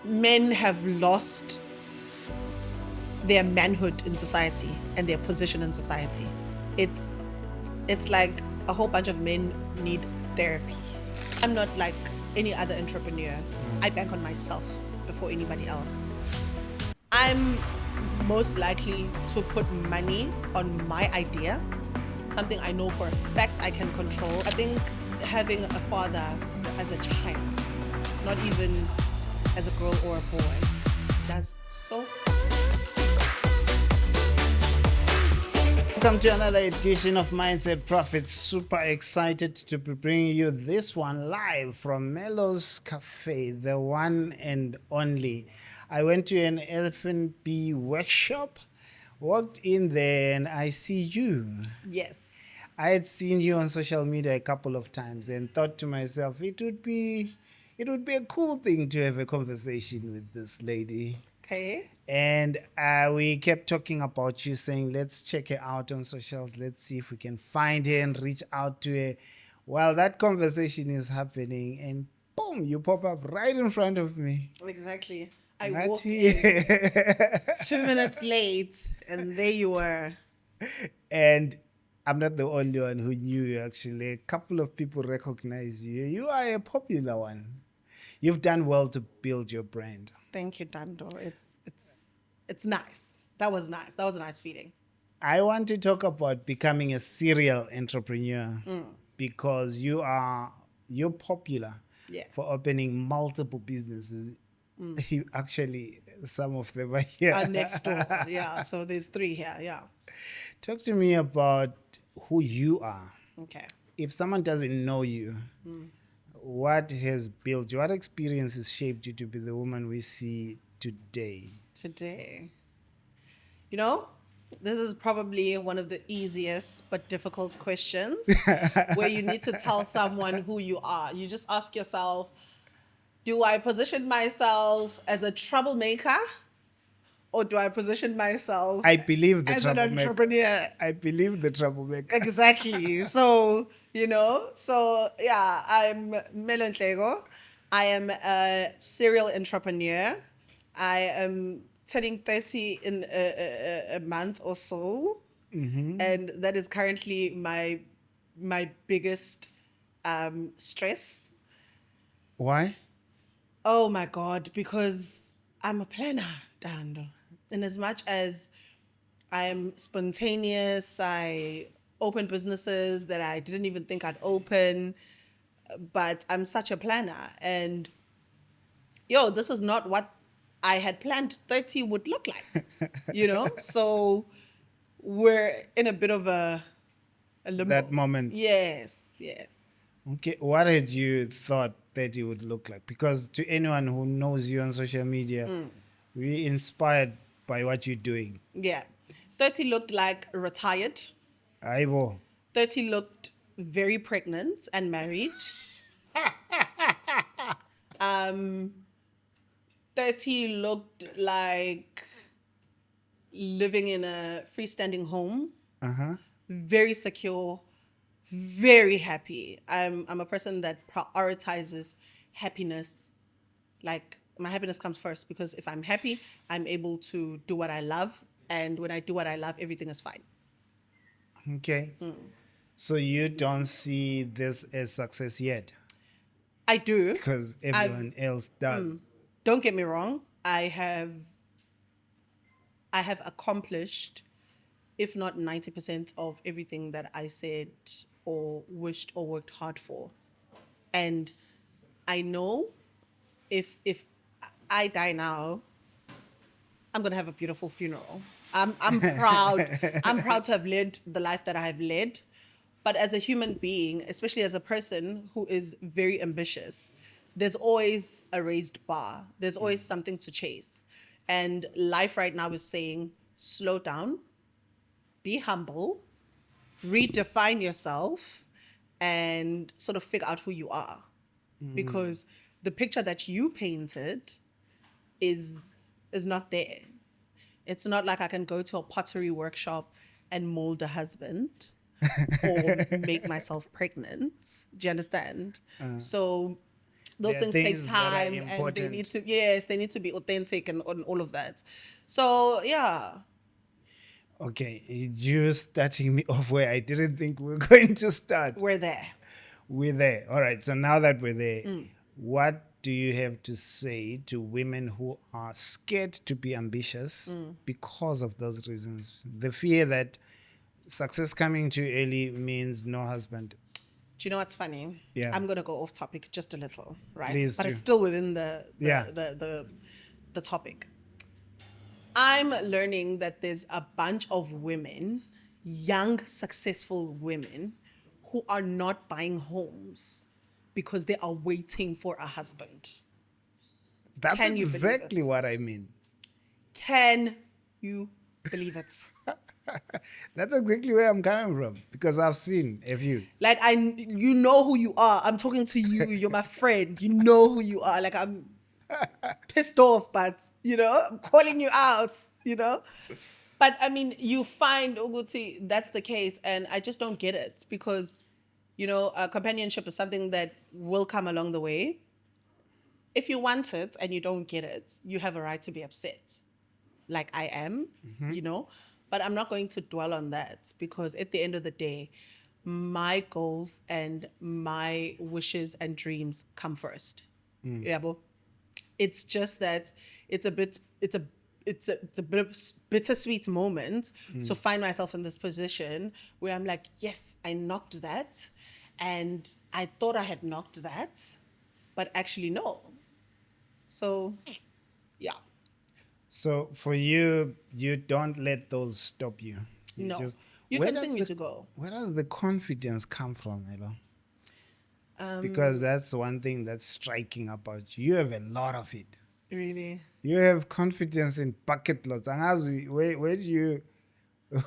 men have lost their manhood in society and their position in society. It's like a whole bunch of men need therapy. I'm not like any other entrepreneur. I bank on myself before anybody else. I'm most likely to put money on my idea, something I know for a fact I can control. I think having a father as a child, not even as a girl or a boy, does so. Welcome to another edition of Mindset Profits. Super excited to be bringing you this one live from Melo's Cafe, the one and only. I went to an L&B workshop, walked in there, and I see you. Yes. I had seen you on social media a couple of times and thought to myself, it would be a cool thing to have a conversation with this lady. Okay. And we kept talking about you, saying, let's check her out on socials. Let's see if we can find her and reach out to her. While that conversation is happening, and boom, you pop up right in front of me. Exactly. I Not walked here. in 2 minutes late, and there you were. And I'm not the only one who knew you, actually. A couple of people recognize you. You are a popular one. You've done well to build your brand. Thank you, Dando. It's nice. That was nice. That was a nice feeling. I want to talk about becoming a serial entrepreneur because you're popular Yeah. for opening multiple businesses. You actually, some of them are here. Next door. Yeah. So there's 3 here. Yeah. Talk to me about who you are. Okay. If someone doesn't know you, what has built you? What experiences shaped you to be the woman we see today? Today, you know, this is probably one of the easiest but difficult questions where you need to tell someone who you are. You just ask yourself, do I position myself as a troublemaker or do I position myself I believe the as an troublemaker. entrepreneur? I believe the troublemaker. Exactly. So, yeah, I'm Melo Ntlego. I am a serial entrepreneur. I am turning 30 in a month or so. And that is currently my biggest stress. Why? Oh my God, because I'm a planner, Dando. And as much as I'm spontaneous, I open businesses that I didn't even think I'd open, but I'm such a planner. And this is not what I had planned 30 would look like, So we're in a bit of a limbo. That moment. Yes. Okay, what had you thought that it would look like? Because to anyone who knows you on social media, we're inspired by what you're doing. Yeah. 30 looked like retired. Aibo. 30 looked very pregnant and married. 30 looked like living in a freestanding home. Very secure, very happy. I'm a person that prioritizes happiness. Like, my happiness comes first because if I'm happy, I'm able to do what I love. And when I do what I love, everything is fine. Okay. So you don't see this as success yet? I do. Because everyone else does. Don't get me wrong. I have accomplished, if not 90% of everything that I said or wished or worked hard for. And I know if I die now, I'm gonna have a beautiful funeral. I'm proud. I'm proud to have led the life that I have led. But as a human being, especially as a person who is very ambitious, there's always a raised bar. There's always something to chase. And life right now is saying, slow down, be humble, redefine yourself, and sort of figure out who you are. Because the picture that you painted is not there. It's not like I can go to a pottery workshop and mold a husband or make myself pregnant. Do you understand? So those There are things take things that are time, and they need important. to, yes, they need to be authentic and on all of that. So yeah. Okay, you're starting me off where I didn't think we were going to start. We're there. We're there. All right. So now that we're there, what do you have to say to women who are scared to be ambitious because of those reasons? The fear that success coming too early means no husband. Do you know what's funny? Yeah. I'm gonna go off topic just a little, right? Please But do. it's still within Yeah. the topic. I'm learning that there's a bunch of women, young, successful women, who are not buying homes because they are waiting for a husband. That's Can you believe exactly it? what I mean. Can you believe it? That's exactly where I'm coming from because I've seen a few. Like you know who you are. I'm talking to you. You're my friend. You know who you are. Like I'm pissed off, but I'm calling you out. But I mean, you find Uguti, that's the case, and I just don't get it because, companionship is something that will come along the way. If you want it and you don't get it, you have a right to be upset, like I am, But I'm not going to dwell on that because at the end of the day, my goals and my wishes and dreams come first. Yeah, but it's just that it's a bit of bittersweet moment to find myself in this position where I'm like, yes, I knocked that, and I thought I had knocked that, but actually no. So, yeah. So for you, you don't let those stop you. You No. just You where does continue the- to go. Where does the confidence come from, Elo? Um, Because that's one thing that's striking about you. You have a lot of it. Really? You have confidence in bucket loads. And where do you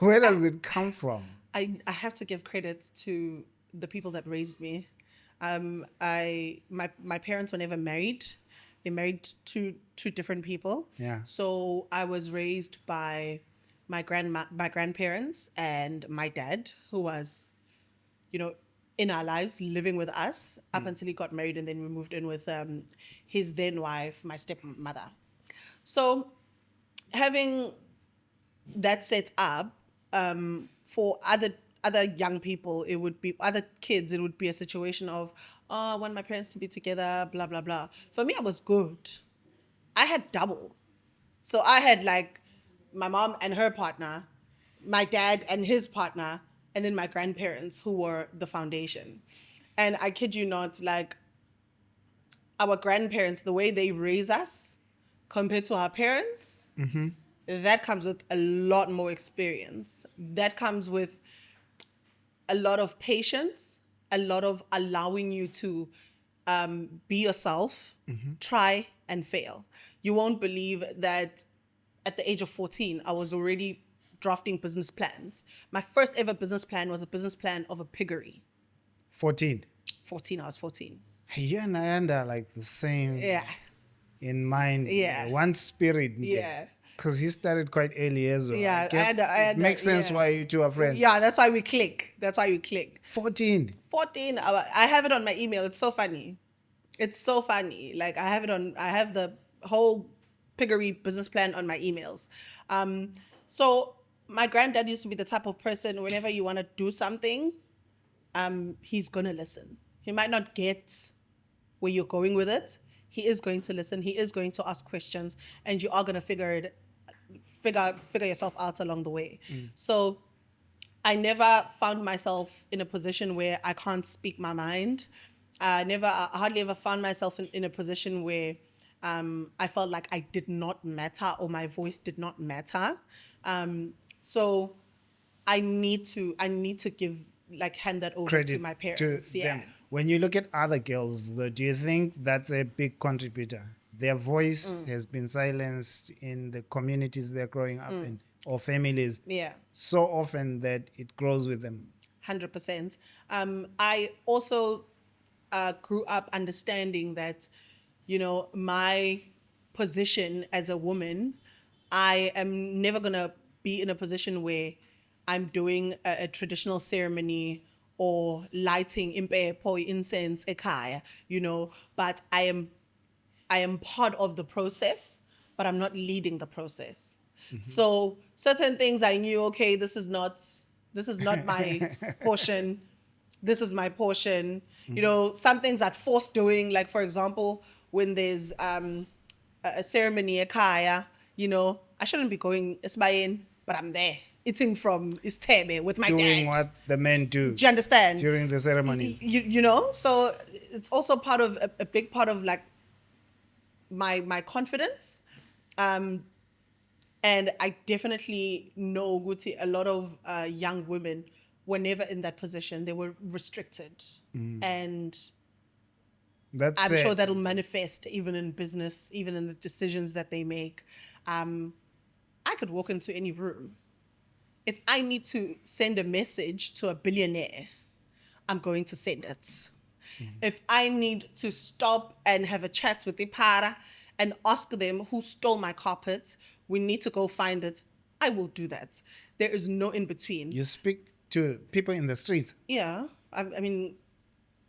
where does it come from? I have to give credit to the people that raised me. My parents were never married. They married two different people. Yeah. So I was raised by my grandparents and my dad, who was, in our lives, living with us up until he got married, and then we moved in with his then wife, my stepmother. So having that set up, for other young people, it would be other kids, it would be a situation of, oh, I want my parents to be together, blah blah blah. For me, I was good. I had double. So I had like my mom and her partner, my dad and his partner, and then my grandparents, who were the foundation. And I kid you not, like our grandparents, the way they raise us compared to our parents, that comes with a lot more experience. That comes with a lot of patience, a lot of allowing you to be yourself, try and fail. You won't believe that at the age of 14, I was already drafting business plans. My first ever business plan was a business plan of a piggery. 14. 14, I was 14. Hey, you and I are like the same Yeah. in mind. Yeah. One spirit. Yeah. Because he started quite early as well. Yeah, I guess I had it makes sense yeah. why you two are friends. Yeah, that's why we click. 14. 14, I have it on my email. It's so funny. It's so funny. Like I have the whole piggery business plan on my emails. So my granddad used to be the type of person, whenever you want to do something, he's going to listen. He might not get where you're going with it. He is going to listen. He is going to ask questions, and you are going to figure yourself out along the way. So I never found myself in a position where I can't speak my mind. I hardly ever found myself in a position where I felt like I did not matter or my voice did not matter. So I need to hand that over Credit to my parents. to Yeah. them. When you look at other girls, though, do you think that's a big contributor? Their voice has been silenced in the communities they're growing up in or families Yeah. so often that it grows with them. 100%. I also grew up understanding that, my position as a woman, I am never going to be in a position where I'm doing a traditional ceremony or lighting impepho, incense ekhaya, but I am part of the process, but I'm not leading the process. So certain things I knew, okay, this is not my portion. This is my portion. Some things I'd forced doing, like for example, when there's a ceremony, a kaya, I shouldn't be going isbayin, but I'm there eating from istebe with my Doing dad. what the men do Do you understand? during the ceremonies. So it's also part of a big part of like my confidence. And I definitely know, Guti, a lot of young women were never in that position. They were restricted. And That's I'm it. sure that'll manifest even in business, even in the decisions that they make. I could walk into any room. If I need to send a message to a billionaire, I'm going to send it. If I need to stop and have a chat with the para and ask them who stole my carpet, we need to go find it, I will do that. There is no in between. You speak to people in the streets. Yeah, I mean,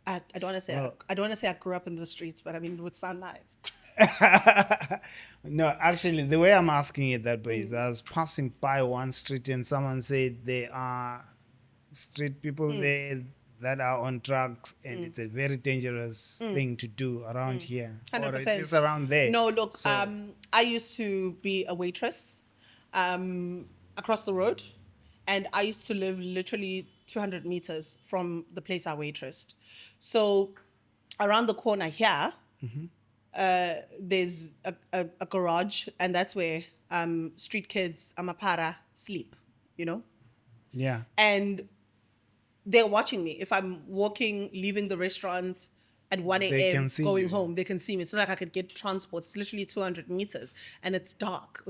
I don't want to say Well- I don't want to say I grew up in the streets, but I mean, it would sound nice. No, actually, the way I'm asking it that way is I was passing by one street and someone said there are street people there that are on drugs and it's a very dangerous thing to do around here. Or 100%. just around there. No, look, So- I used to be a waitress across the road, and I used to live literally 200 meters from the place I waitressed. So around the corner here, there's a garage, and that's where street kids, amapara, sleep, Yeah. and they're watching me. If I'm walking, leaving the restaurant at 1 They a.m., can see going you. home, they can see me. It's not like I could get transport. It's literally 200 meters and it's dark.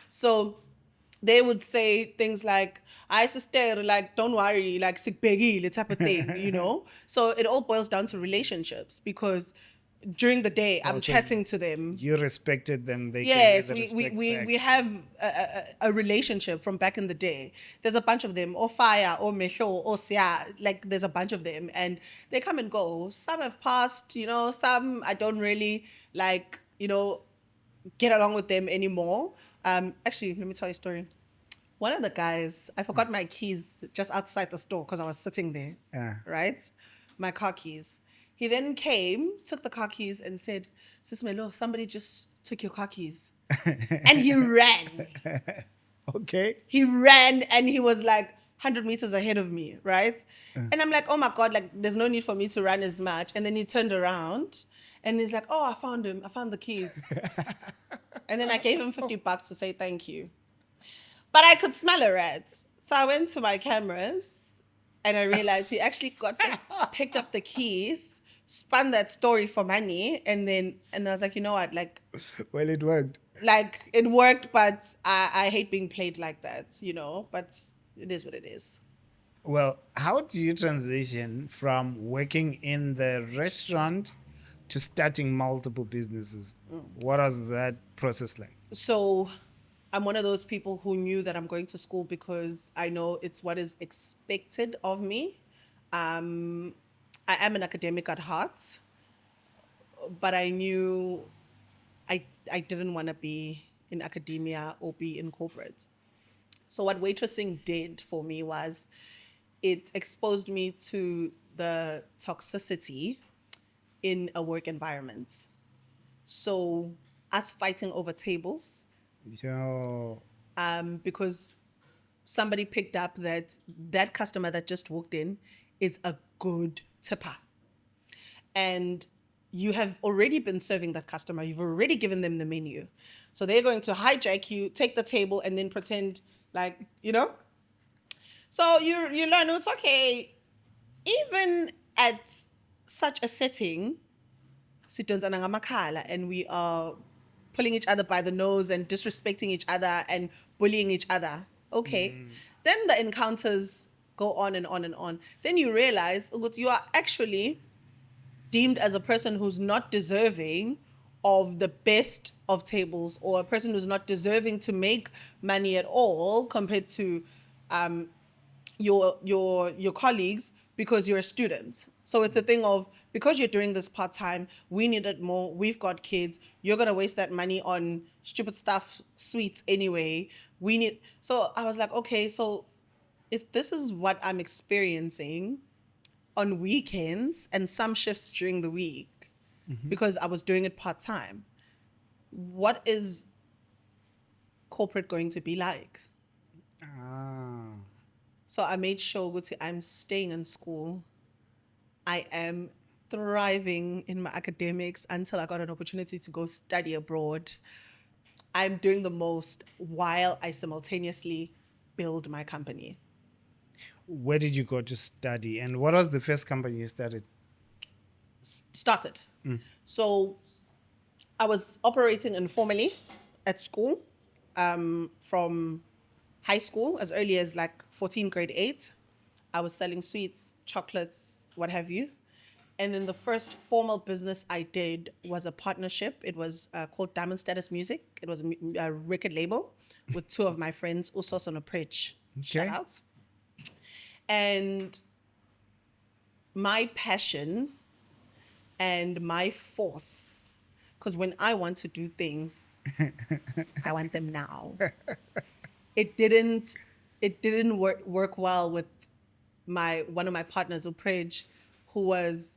So they would say things like, I sister, like, don't worry, like, sikbegile type of thing, So it all boils down to relationships, because during the day, I'm Also, chatting to them. You respected them. They Yes, gave you the respect back. we have a relationship from back in the day. There's a bunch of them, or Fire, or Mesho, or Sia, like there's a bunch of them, and they come and go. Some have passed, some I don't really like, get along with them anymore. Actually, let me tell you a story. One of the guys, I forgot my keys just outside the store because I was sitting there, Yeah. right? My car keys. He then came, took the car keys and said, Sis Melo, somebody just took your car keys. And he ran. Okay. He ran and he was like 100 meters ahead of me, right? And I'm like, oh my God, like there's no need for me to run as much. And then he turned around and he's like, oh, I found him. I found the keys. And then I gave him $50 to say thank you. But I could smell a rat. So I went to my cameras and I realized he actually picked up the keys, spun that story for money, and I was like, you know what, like Well, it worked. it worked, but I hate being played like that, but it is what it is. Well, how do you transition from working in the restaurant to starting multiple businesses? What was that process like? So I'm one of those people who knew that I'm going to school because I know it's what is expected of me. I am an academic at heart, but I knew I didn't want to be in academia or be in corporate. So what waitressing did for me was it exposed me to the toxicity in a work environment. So us fighting over tables, Yo, because somebody picked up that customer that just walked in is a good tipper. And you have already been serving that customer. You've already given them the menu. So they're going to hijack you, take the table, and then pretend like, So you learn, it's okay. Even at such a setting, sidonzana ngamakhala, and we are pulling each other by the nose and disrespecting each other and bullying each other. Okay. Then the encounters go on and on and on. Then you realize you are actually deemed as a person who's not deserving of the best of tables, or a person who's not deserving to make money at all compared to your colleagues, because you're a student. So it's a thing of, because you're doing this part time, we need it more. We've got kids. You're gonna waste that money on stupid stuff, sweets anyway. We need. So I was like, okay, so if this is what I'm experiencing on weekends and some shifts during the week, because I was doing it part time, what is corporate going to be like? Ah. So I made sure Guti, I'm staying in school. I am thriving in my academics until I got an opportunity to go study abroad. I'm doing the most while I simultaneously build my company. Where did you go to study, and what was the first company you started? Started. So I was operating informally at school, from high school, as early as like 14, grade 8. I was selling sweets, chocolates, what have you. And then the first formal business I did was a partnership. It was called Diamond Status Music. It was a record label with two of my friends, Usos and Oprej. Shout Okay. out. And my passion and my force, because when I want to do things, I want them now. It didn't work well with one of my partners, Uprej, who was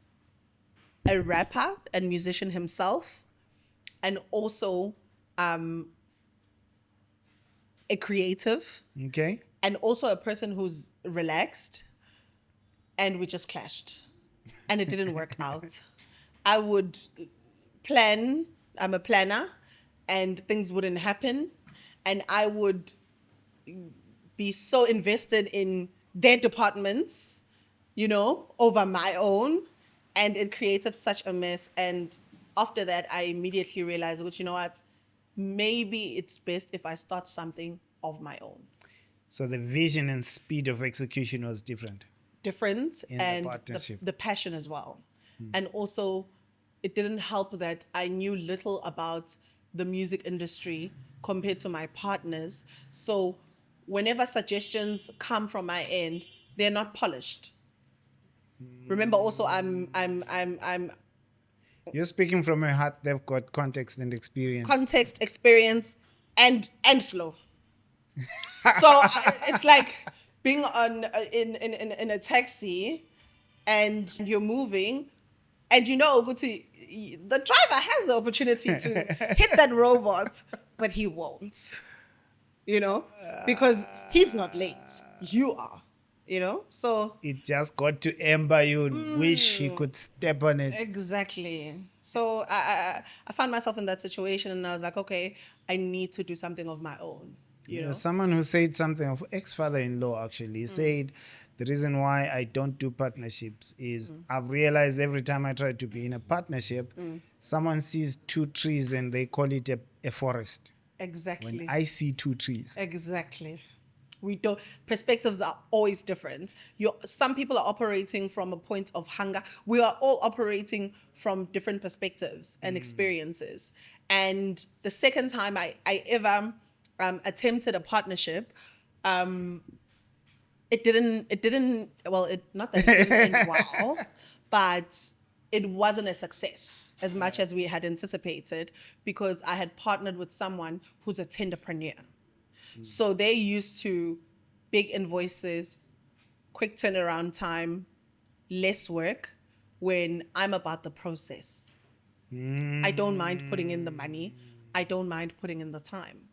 a rapper and musician himself, and also a creative, Okay. and also a person who's relaxed. And we just clashed, and it didn't work out. I would plan, I'm a planner, and things wouldn't happen. And I would be so invested in their departments, over my own. And it created such a mess. And after that, I immediately realized, which, you know what, maybe it's best if I start something of my own. So the vision and speed of execution was different. Different, In the and partnership. the passion as well. And also, it didn't help that I knew little about the music industry compared to my partners. So whenever suggestions come from my end, they're not polished. Remember, also, I'm You're speaking from your heart. They've got context and experience. context, experience, and slow. So it's like being on in a taxi, and you're moving, and Guti, the driver has the opportunity to hit that robot, but he won't. Because he's not late. You are. So It just got to Ember. You would wish he could step on it. exactly. So I found myself in that situation, and I was like, okay, I need to do something of my own. There's someone who said something of ex-father-in-law actually. He said the reason why I don't do partnerships is I've realized every time I try to be in a partnership, someone sees two trees and they call it a forest. Exactly. When I see two trees. Exactly. We don't. Perspectives are always different. Some people are operating from a point of hunger. We are all operating from different perspectives and experiences. And the second time I ever attempted a partnership, it didn't. Well, not that it didn't end well, but it wasn't a success as much as we had anticipated, because I had partnered with someone who's a tenderpreneur. So they're used to big invoices, quick turnaround time, less work, when I'm about the process. I don't mind putting in the money. I don't mind putting in the time.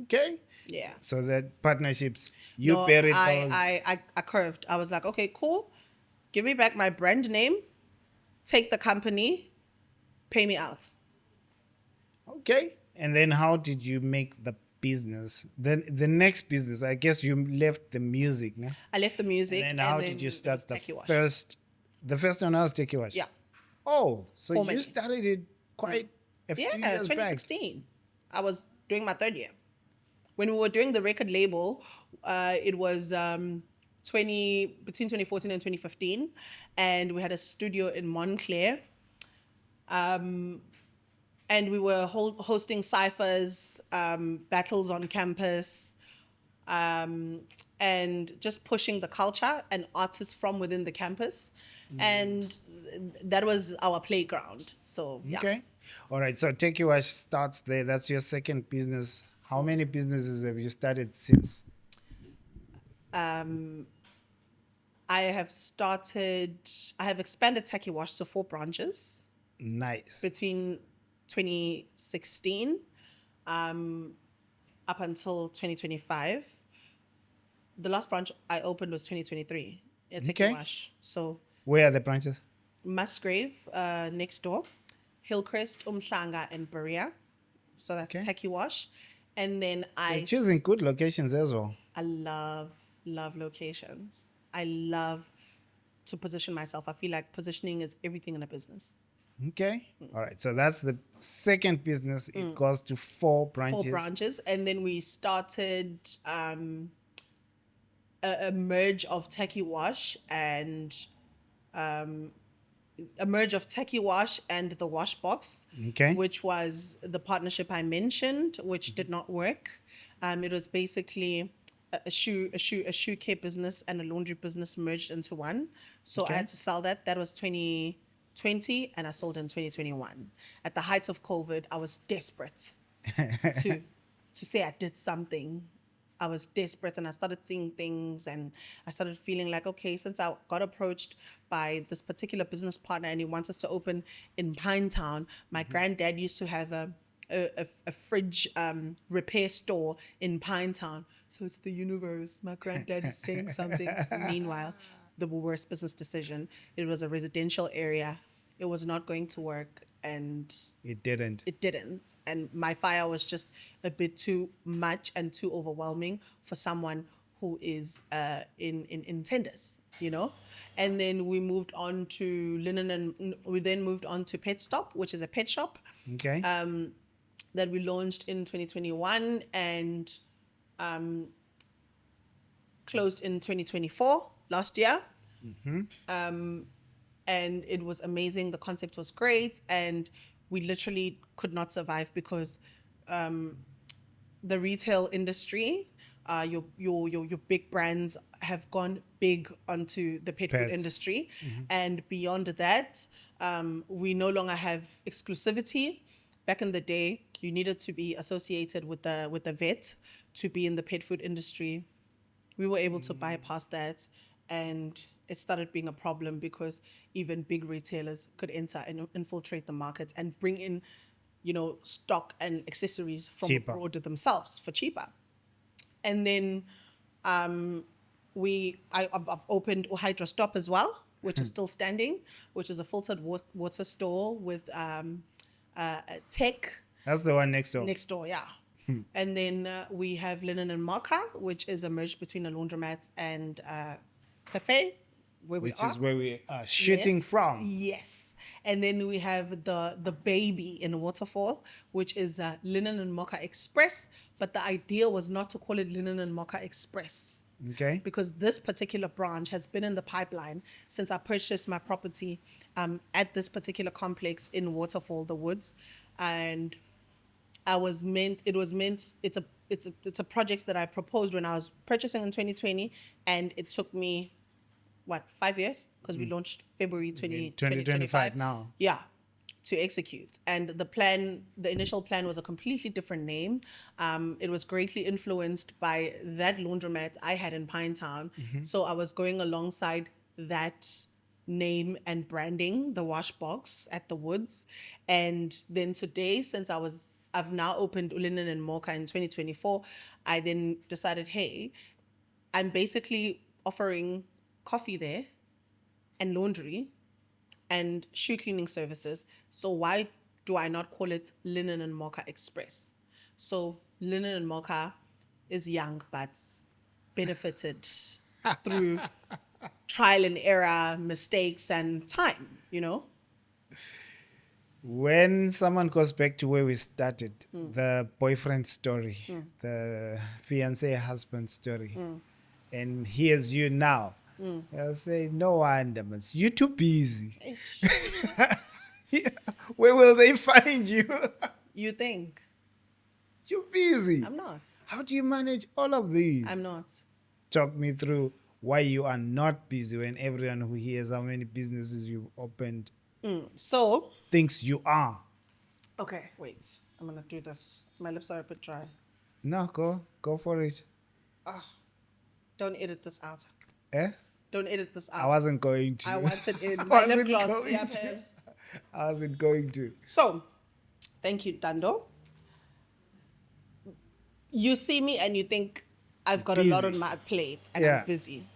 Okay. Yeah. So that partnerships, you No, buried those. I curved. I was like, okay, cool. Give me back my brand name. Take the company. Pay me out. Okay. And then how did you make the business? Then the next business, I guess you left the music, no? I left the music. And then how did you it start was the Techie Wash. first? The first one was Techie Wash. Yeah. Oh, so Formally. you started it quite a few Yeah, years back. 2016. I was doing my third year. When we were doing the record label, it was between 2014 and 2015, and we had a studio in Montclair. And we were hosting ciphers, battles on campus, and just pushing the culture and artists from within the campus. And that was our playground. So, yeah. Okay. All right. So Techie Wash starts there. That's your second business. How many businesses have you started since? I have expanded Techie Wash to 4 branches Nice. between 2016 up until 2025. The last branch I opened was 2023 at Techie Okay. Wash. So Where are the branches? Musgrave next door, Hillcrest, Umhlanga, and Berea. So that's Okay. Techie Wash. And then You're choosing good locations as well. I love locations. I love to position myself. I feel like positioning is everything in a business. Okay. All right. So that's the second business. It goes to 4 branches. 4 branches. And then we started a merge of Techie Wash and a merge of Techie Wash and the Wash Box, Okay. which was the partnership I mentioned, which did not work. It was basically a shoe care business and a laundry business merged into one. So Okay. I had to sell that. That was 2020, and I sold in 2021. At the height of COVID, I was desperate to say I did something. I was desperate and I started seeing things and I started feeling like, okay, since I got approached by this particular business partner and he wants us to open in Pinetown, my granddad used to have a fridge repair store in Pinetown. So it's the universe. My granddad is saying something. Meanwhile, the worst business decision. It was a residential area. It was not going to work and It didn't. it didn't. And my fire was just a bit too much and too overwhelming for someone who is in tenders, you know? And then we moved on to we then moved on to Pet Stop, which is a pet shop Okay. that we launched in 2021 and closed in 2024, last year. And it was amazing. The concept was great, and we literally could not survive because the retail industry, your big brands have gone big onto the pet food Pets. industry, and beyond that, we no longer have exclusivity. Back in the day, you needed to be associated with the vet to be in the pet food industry. We were able to bypass that, and it started being a problem because even big retailers could enter and infiltrate the market and bring in, stock and accessories from Cheaper. abroad themselves for cheaper. And then I've opened Hydro Stop as well, which is still standing, which is a filtered water store with tech That's the one next door. next door, yeah. And then we have Linen and Mocha, which is a merge between a laundromat and a cafe, where Which we are. is where we are shooting Yes. from. Yes. And then we have the baby in Waterfall, which is Linen and Mocha Express. But the idea was not to call it Linen and Mocha Express, Okay. because this particular branch has been in the pipeline since I purchased my property at this particular complex in Waterfall, the Woods. And it's a project that I proposed when I was purchasing in 2020, and it took me 5 years, because we launched February 2025 now. Yeah, to execute. And the initial plan was a completely different name. It was greatly influenced by that laundromat I had in Pinetown. So I was going alongside that name and branding, the Wash Box at the Woods. And then today, since I've now opened Linen and Mocha in 2024, I then decided, hey, I'm basically offering coffee there and laundry and shoe cleaning services. So why do I not call it Linen and Mocha Express? So Linen and Mocha is young but benefited through trial and error, mistakes, and time, When someone goes back to where we started, the boyfriend story, the fiancé husband story, and hears you now, they'll say, no wonder, man, you're too busy. Where will they find you? You think? You're busy. I'm not. How do you manage all of these? I'm not. Talk me through why you are not busy when everyone who hears how many businesses you've opened So, thinks you are. okay, wait. I'm gonna do this. My lips are a bit dry. No, go for it. Don't edit this out. Eh? Don't edit this I out. wasn't going to. I wanted in I my lip wasn't gloss. going Yeah, to. man. I wasn't going to. So, thank you, Dando. You see me and you think I've got a lot Busy. on my plate and Yeah. I'm busy.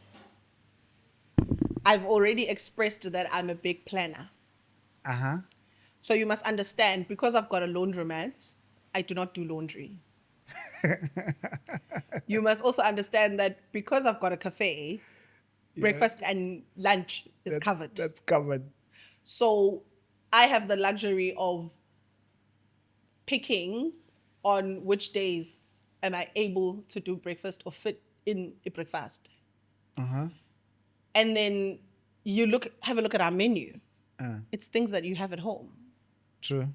I've already expressed that I'm a big planner. Uh-huh. So you must understand, because I've got a laundromat, I do not do laundry. You must also understand that because I've got a cafe, breakfast and lunch is covered. That's covered. So I have the luxury of picking on which days am I able to do breakfast or fit in a breakfast. Uh-huh. And then have a look at our menu. Uh, It's things that you have at home. true.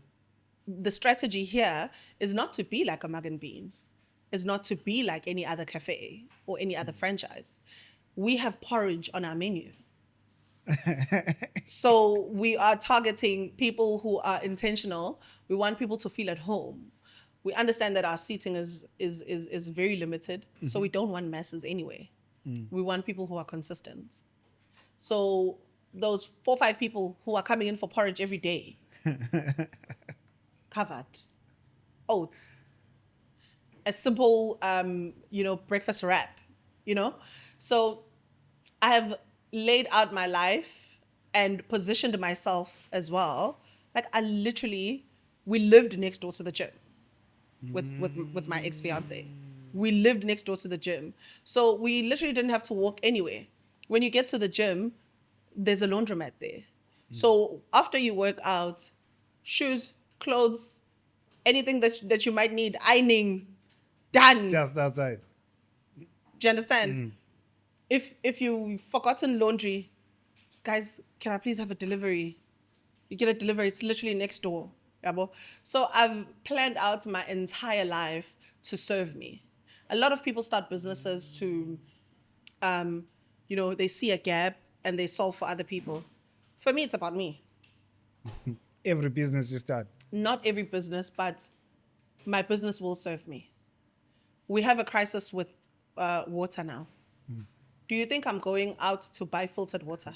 The strategy here is not to be like a Mug and Beans, is not to be like any other cafe or any other franchise. We have porridge on our menu. So we are targeting people who are intentional. We want people to feel at home. We understand that our seating is very limited, so we don't want masses anyway. We want people who are consistent. So those 4 or 5 people who are coming in for porridge every day, covered. Oats. A simple, breakfast wrap, So I have laid out my life and positioned myself as well. Like we lived next door to the gym with my ex-fiance. We lived next door to the gym. So we literally didn't have to walk anywhere. When you get to the gym, there's a laundromat there. So after you work out, shoes, clothes, anything that you might need, ironing, done. Just outside. Do you understand? If you've forgotten laundry, guys, can I please have a delivery? You get a delivery, it's literally next door. Yabo? So I've planned out my entire life to serve me. A lot of people start businesses to, they see a gap and they solve for other people. For me, it's about me. Every business you start. Not every business, but my business will serve me. We have a crisis with water now. Do you think I'm going out to buy filtered water?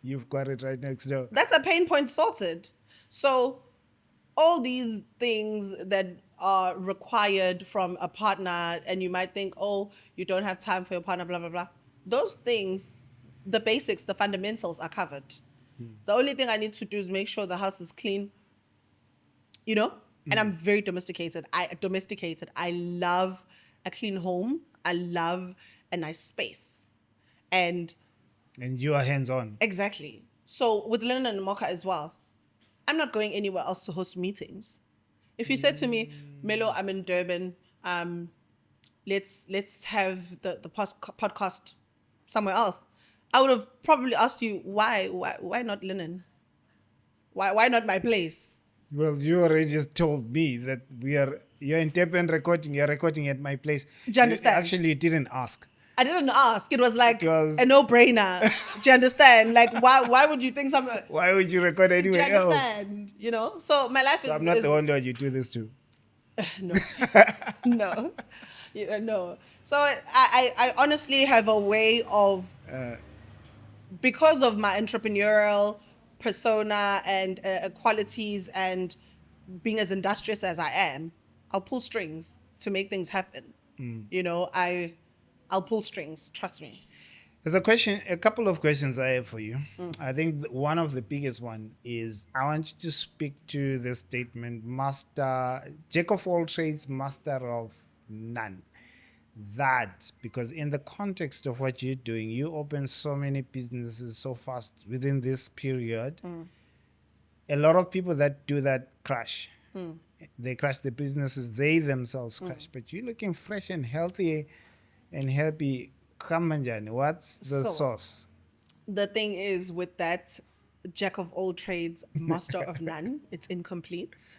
You've got it right next door. That's a pain point sorted. So all these things that are required from a partner, and you might think, oh, you don't have time for your partner, blah, blah, blah. Those things, the basics, the fundamentals are covered. The only thing I need to do is make sure the house is clean, and I'm very domesticated. I love a clean home. I love a nice space. And you are hands-on. exactly. So with Linen and Mocha as well, I'm not going anywhere else to host meetings. If you said to me, Melo, I'm in Durban, let's have the podcast somewhere else, I would have probably asked you, why not Linen? Why not my place? Well, you already just told me that you're in Durban recording. You're recording at my place. Do you understand? Actually, you didn't ask. I didn't ask. It was like It was- a no-brainer. Do you understand? Like, why would you think something? Why would you record Do you anywhere else? understand? So my life So is. I'm not is, the one that you do this to. No, no, no. So I honestly have a way of, because of my entrepreneurial persona and qualities and being as industrious as I am, I'll pull strings to make things happen. I'll pull strings. Trust me. There's a couple of questions I have for you. I think one of the biggest one is I want you to speak to the statement, jack of all trades, master of none. That, because in the context of what you're doing, you open so many businesses so fast within this period. A lot of people that do that crash. They crash the businesses, they themselves crash. But you're looking fresh and healthy and happy. Kamanjani, what's the source? The thing is, with that jack of all trades, master of none, it's incomplete.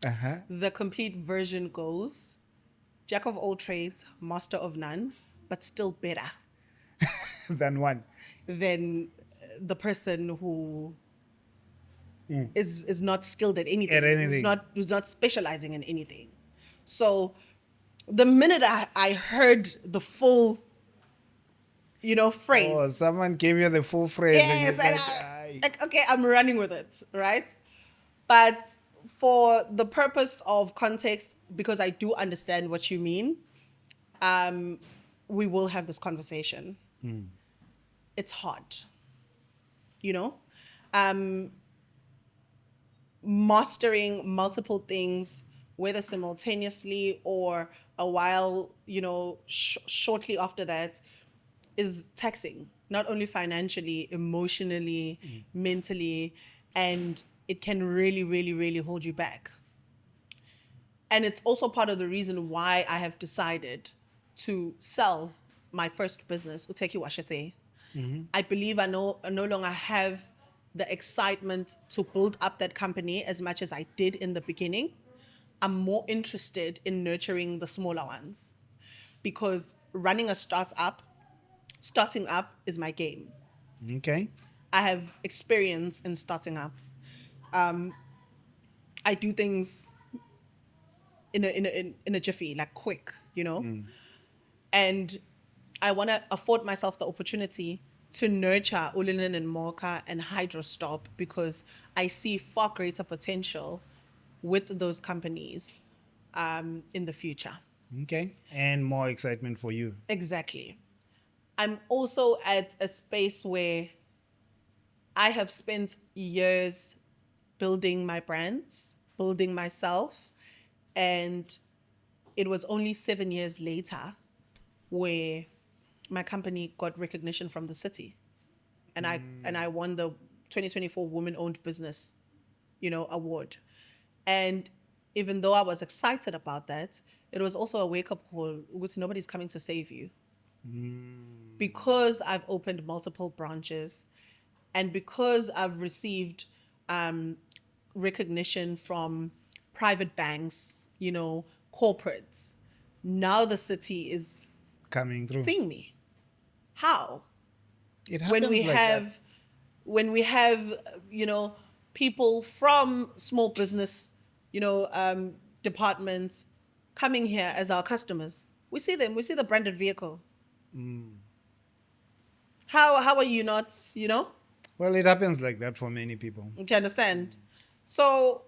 Uh-huh. The complete version goes jack of all trades, master of none, but still better Than one. than the person who is not skilled at anything, At anything. who's not specializing in anything. So the minute I heard the full, phrase, Oh, someone gave you the full phrase. yes, And and you said, "Aye." like, okay, I'm running with it, right? But for the purpose of context, because I do understand what you mean, we will have this conversation. It's hard, you know? Um, Mastering multiple things, whether simultaneously or a while, shortly after that, is taxing, not only financially, emotionally, mentally, and it can really, really, really hold you back. And it's also part of the reason why I have decided to sell my first business, Uteki Washese. I believe I no longer have the excitement to build up that company as much as I did in the beginning. I'm more interested in nurturing the smaller ones because running a starting up is my game. Okay. I have experience in starting up. I do things in a jiffy, like quick, And I want to afford myself the opportunity to nurture Ulinen and Mocha and Hydrostop because I see far greater potential with those companies in the future. Okay. And more excitement for you. Exactly. I'm also at a space where I have spent years building my brands, building myself, and it was only 7 years later where my company got recognition from the city, and I won the 2024 Women Owned Business, award. And even though I was excited about that, it was also a wake up call. Ukuthi nobody's coming to save you. Because I've opened multiple branches, and because I've received recognition from private banks, corporates, now the city is Coming through. seeing me. How? It happens like When we have people from small business departments coming here as our customers, we see them, we see the branded vehicle. How are you not, that. Well, it happens like that for many people. do you understand? So,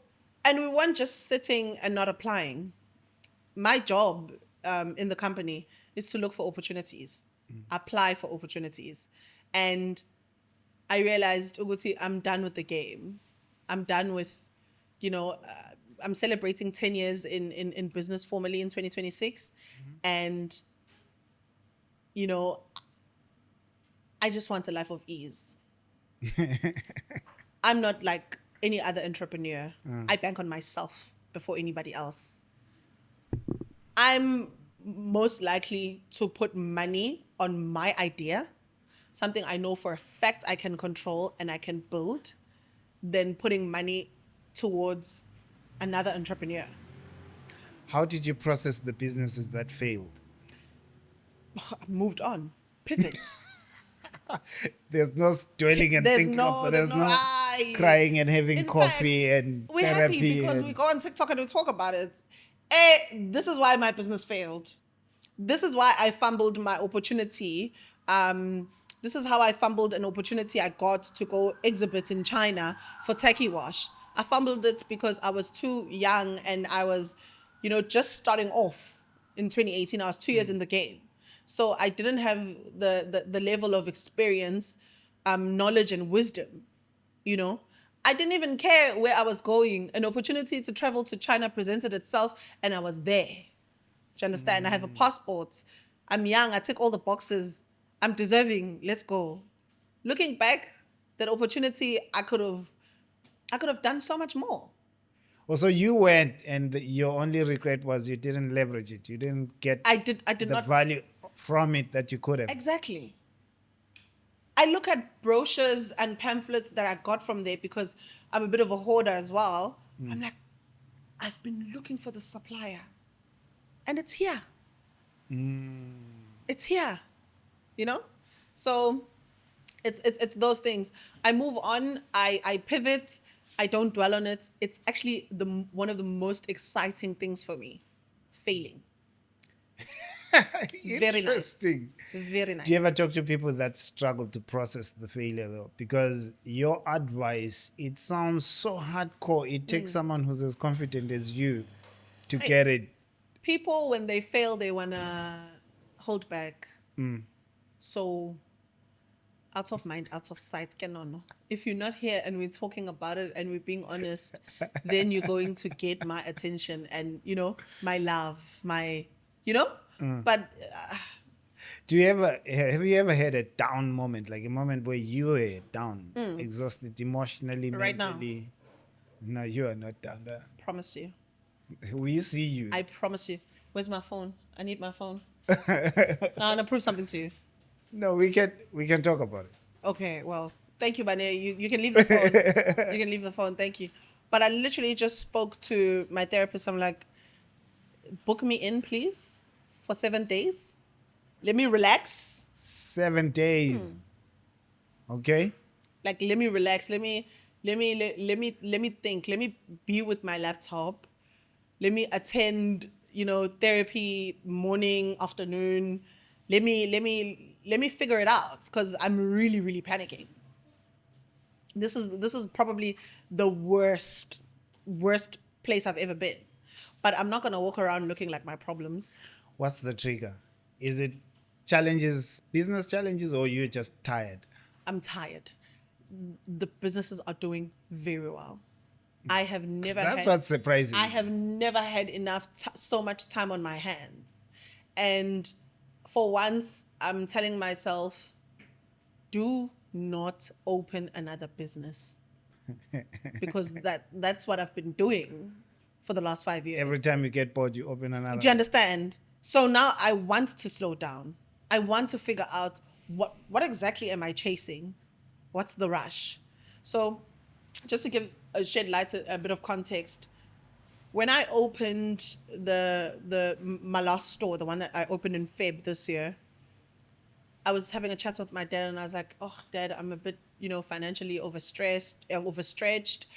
and we weren't just sitting and not applying. My job in the company is to look for opportunities, apply for opportunities. And I realized, Uguti, I'm done with the game. I'm done with, I'm celebrating 10 years in business formally in 2026. And, I just want a life of ease. I'm not like any other entrepreneur. I bank on myself before anybody else. I'm most likely to put money on my idea, something I know for a fact I can control and I can build, than putting money towards another entrepreneur. How did you process the businesses that failed? Moved on. Pivot. There's no dwelling and There's thinking no, of there's no crying and having In coffee fact, and we're therapy. happy because and- we go on TikTok and we talk about it. This is why my business failed. This is why I fumbled my opportunity. This is how I fumbled an opportunity I got to go exhibit in China for Techie Wash. I fumbled it because I was too young and I was, just starting off in 2018. I was 2 years in the game. So I didn't have the level of experience, knowledge and wisdom, I didn't even care where I was going. An opportunity to travel to China presented itself and I was there. Do you understand? I have a passport. I'm young. I tick all the boxes. I'm deserving. Let's go. Looking back, that opportunity, I could have done so much more. Well, so you went, and your only regret was you didn't leverage it. You didn't get I did the not. value from it that you could have. Exactly. I look at brochures and pamphlets that I got from there because I'm a bit of a hoarder as well. I'm like, I've been looking for the supplier and it's here. It's here, you know? So it's those things. I move on, I pivot, I don't dwell on it. It's actually one of the most exciting things for me, failing. Very nice. Interesting. Very nice. Do you ever talk to people that struggle to process the failure though? Because your advice, it sounds so hardcore. It takes someone who's as confident as you to get it. People, when they fail, they want to hold back. So out of mind, out of sight. No. If you're not here and we're talking about it and we're being honest, then you're going to get my attention and, my love, but Have you ever had a down moment, like a moment where you were down, exhausted emotionally, Right now. mentally? No, you are not down there. promise you. We see you. I promise you. Where's my phone? I need my phone. I want to prove something to you. No, we can talk about it. Okay, well, thank you, Bane. You can leave the phone. You can leave the phone. Thank you. But I literally just spoke to my therapist. I'm like, book me in, please, for 7 days. Let me relax. 7 days. Okay. Like, let me relax. Let me think. Let me be with my laptop. Let me attend, therapy morning, afternoon. Let me figure it out because I'm really, really panicking. This is probably the worst place I've ever been. But I'm not gonna walk around looking like my problems. What's the trigger? Is it challenges, business challenges, or you're just tired? I'm tired. The businesses are doing very well. I have never That's had, what's surprising. I have never had enough so much time on my hands. And for once, I'm telling myself, do not open another business. Because that's what I've been doing for the last 5 years. Every time you get bored, you open another. Do you understand? So now I want to slow down. I want to figure out what exactly am I chasing? What's the rush? So just to shed light, a bit of context, when I opened my last store, the one that I opened in Feb this year, I was having a chat with my dad and I was like, oh, Dad, I'm a bit, financially overstretched.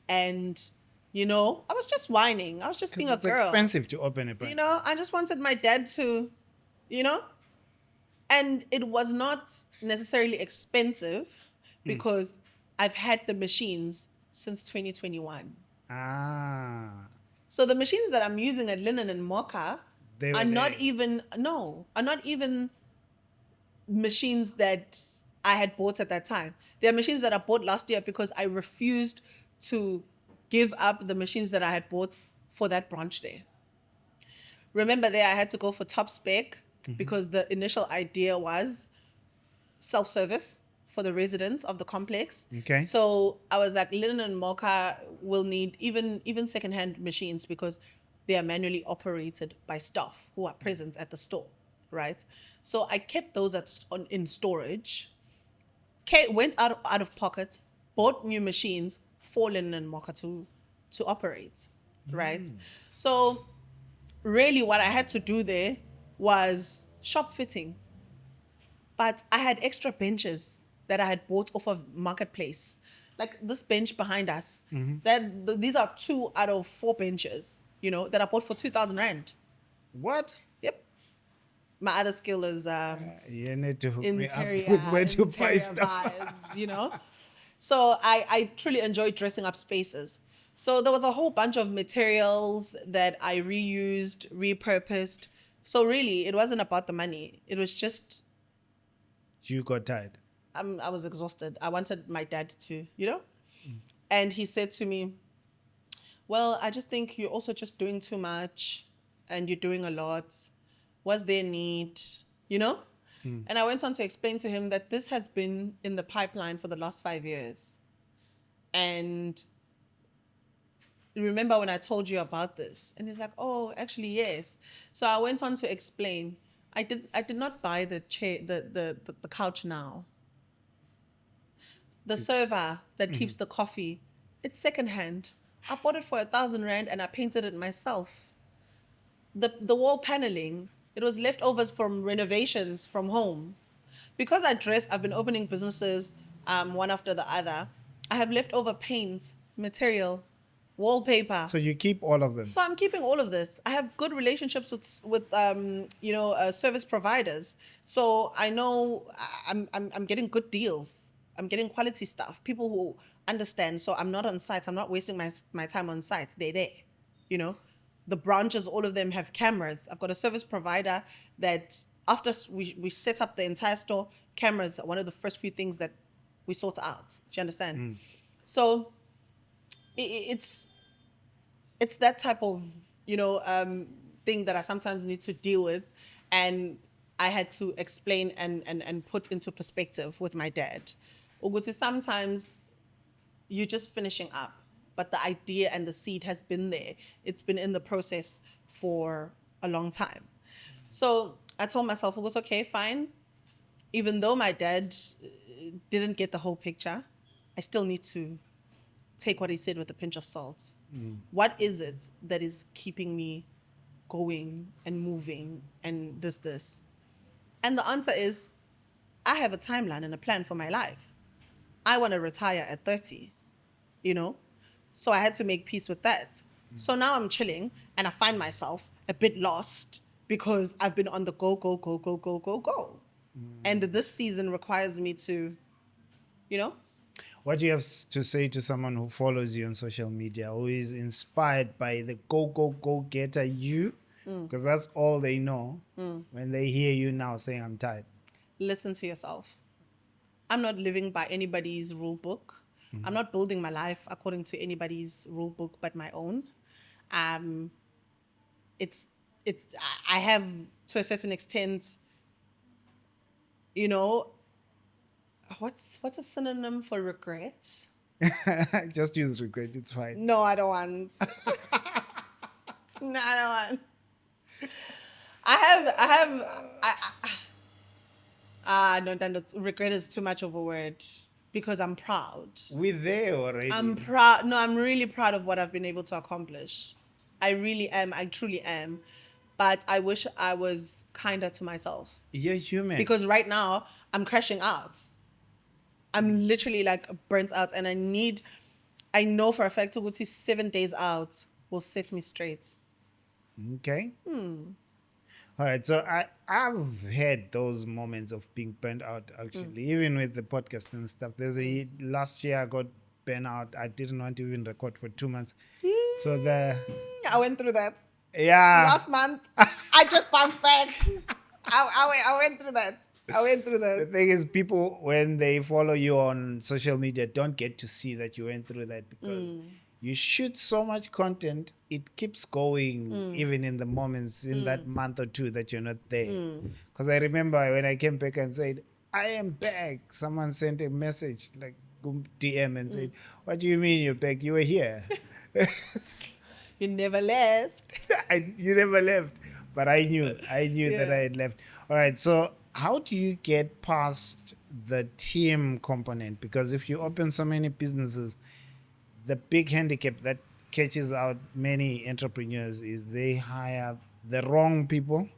And, I was just whining. I was just being a It's girl. expensive to open a branch. I just wanted my dad to, and it was not necessarily expensive because I've had the machines since 2021. Ah. So the machines that I'm using at Linen and Mocha They were are not there. even machines that I had bought at that time. They are machines that I bought last year because I refused to give up the machines that I had bought for that branch there. Remember there I had to go for top spec because the initial idea was self-service for the residents of the complex. Okay. So I was like, Linen and Mocha will need even secondhand machines because they are manually operated by staff who are present at the store, right? So I kept those in storage, went out of pocket, bought new machines for Linen and Mocha to operate, right? So really what I had to do there was shop fitting. But I had extra benches that I had bought off of Marketplace. Like this bench behind us, these are 2 out of 4 benches, that I bought for 2,000 Rand. What? Yep. My other skill is You need to hook me up interior, with where to buy interior stuff. vibes, So I truly enjoy dressing up spaces. So there was a whole bunch of materials that I reused, repurposed. So really, it wasn't about the money. It was just, You got tired. I was exhausted. I wanted my dad to, And he said to me, well, I just think you're also just doing too much and you're doing a lot. Was there need, And I went on to explain to him that this has been in the pipeline for the last 5 years. And remember when I told you about this? And he's like, oh, actually, yes. So I went on to explain. I did not buy the chair, the couch now. The server that keeps the coffee, it's secondhand. I bought it for 1,000 rand and I painted it myself. The wall paneling, it was leftovers from renovations from home. Because I dress, I've been opening businesses one after the other. I have leftover paint, material, wallpaper. So you keep all of them. So I'm keeping all of this. I have good relationships with service providers. So I know I'm getting good deals. I'm getting quality stuff. People who understand. So I'm not on site. I'm not wasting my time on site. They're there. You know, the branches, all of them have cameras. I've got a service provider that after we set up the entire store, cameras are one of the first few things that we sort out. Do you understand? So it's that type of thing that I sometimes need to deal with, and I had to explain and put into perspective with my dad. Uguti, sometimes you're just finishing up, but the idea and the seed has been there. It's been in the process for a long time. So I told myself, it was okay, fine. Even though my dad didn't get the whole picture, I still need to take what he said with a pinch of salt. What is it that is keeping me going and moving and this? And the answer is, I have a timeline and a plan for my life. I want to retire at 30, So I had to make peace with that. So now I'm chilling and I find myself a bit lost because I've been on the go. And this season requires me to, What do you have to say to someone who follows you on social media, who is inspired by the go getter you? Because that's all they know when they hear you now saying, I'm tired. Listen to yourself. I'm not living by anybody's rule book. I'm not building my life according to anybody's rule book but my own. I have, to a certain extent, what's a synonym for regret? Just use regret, it's fine. No, I don't want. No, I don't want. No, regret is too much of a word because I'm proud. We're there already. I'm proud. No, I'm really proud of what I've been able to accomplish. I really am. I truly am. But I wish I was kinder to myself. You're human. Because right now, I'm crashing out. I'm literally like burnt out. And I know for a fact, 7 days out will set me straight. Okay. All right. So I've had those moments of being burnt out, actually, even with the podcast and stuff. Last year I got burnt out. I didn't want to even record for 2 months. So I went through that. Yeah. Last month, I just bounced back. I went through that. The thing is, people, when they follow you on social media, don't get to see that you went through that because you shoot so much content, it keeps going even in the moments in that month or two that you're not there. Because I remember when I came back and said, I am back, someone sent a message, like DM and said, what do you mean you're back? You were here. You never left. You never left. But I knew that I had left. All right. So how do you get past the team component? Because if you open so many businesses, the big handicap that catches out many entrepreneurs is they hire the wrong people.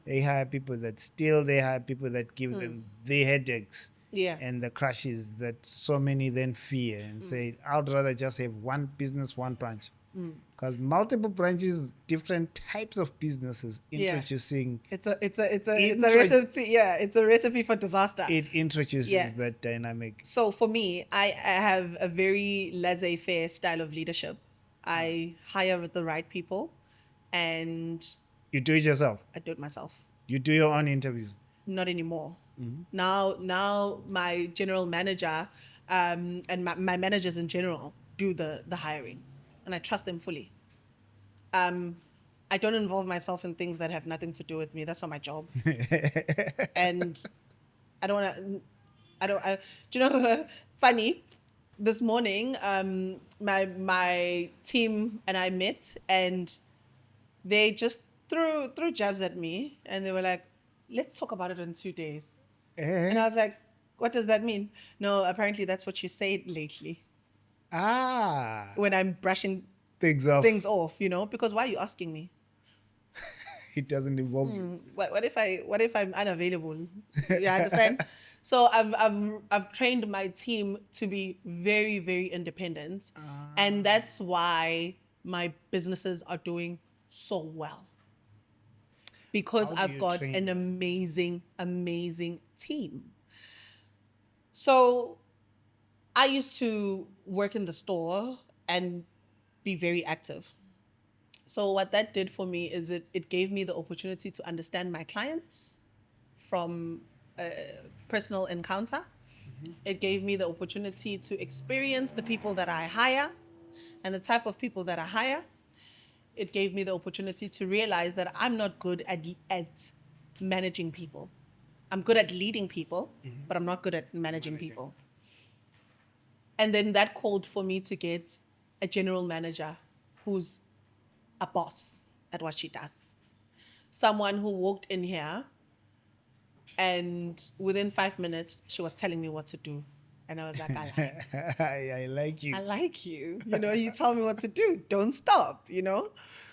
They hire people that steal. They hire people that give them the headaches and the crashes that so many then fear and say, I'd rather just have one business, one branch. Because multiple branches, different types of businesses introducing. It's a recipe. Yeah, it's a recipe for disaster. It introduces that dynamic. So for me, I have a very laissez-faire style of leadership. I hire with the right people, and you do it yourself. I do it myself. You do your own interviews. Not anymore. Now my general manager, and my managers in general do the hiring. And I trust them fully. I don't involve myself in things that have nothing to do with me. That's not my job. And I don't want to. Do you know? Funny. This morning, my team and I met, and they just threw jabs at me, and they were like, "Let's talk about it in 2 days." And I was like, "What does that mean?" No, apparently that's what you said lately. Ah. When I'm brushing Things off. things off, because why are you asking me? It doesn't involve you. What if I'm unavailable? You understand? So I've trained my team to be very, very independent. And that's why my businesses are doing so well. Because How do I've you got train an them? amazing, amazing team. So I used to work in the store and be very active. So what that did for me is it gave me the opportunity to understand my clients from a personal encounter. It gave me the opportunity to experience the people that I hire and the type of people that I hire. It gave me the opportunity to realize that I'm not good at managing people. I'm good at leading people, but I'm not good at managing people. And then that called for me to get a general manager who's a boss at what she does. Someone who walked in here and within 5 minutes, she was telling me what to do. And I was like, I like, I like you. I like you. You tell me what to do. Don't stop.